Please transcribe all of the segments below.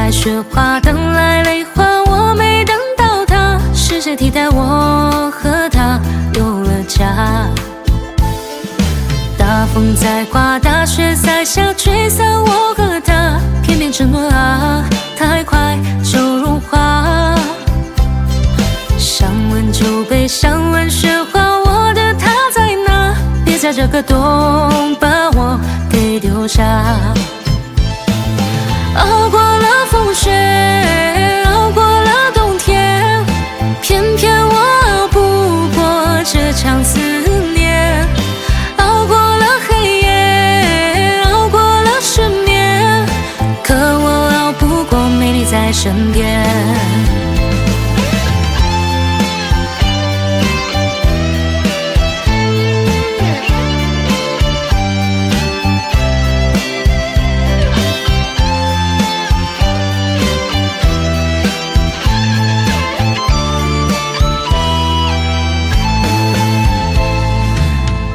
来雪花，等来泪花，我没等到他，是谁替代我和他有了家？大风在刮，大雪在下，吹散我和他，偏偏沉默啊，太快就融化。想问就被想问雪花，我的他在哪？别在这个冬把我给丢下。熬过了风雪，熬过了冬天，偏偏我熬不过这场思念。熬过了黑夜，熬过了失眠，可我熬不过没你在身边。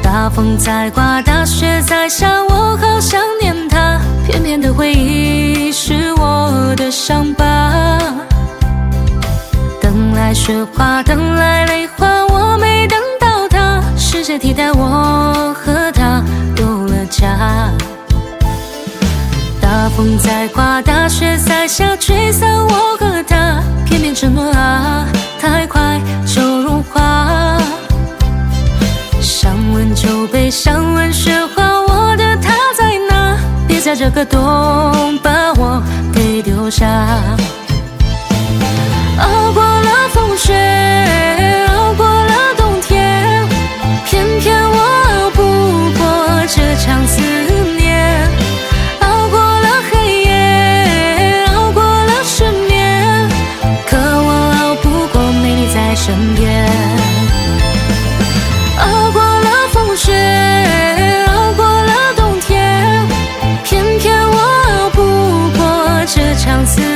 大风在刮，大雪在下，我好想念他，偏偏的回忆是我的伤疤。等来雪花，等来泪花，我没等到他，是谁替代我和他有了家？大风在刮，大雪在下，吹散我和他，偏偏沉默啊，太快就融化。想问就被想问雪花，我的他在哪？别在这个冬把我给丢下。熬过了风雪，熬过了冬天，偏偏我熬不过这场思念。熬过了黑夜，熬过了失眠，可我熬不过没你在身边。熬过了风雪，熬过了冬天，偏偏我熬不过这场思念。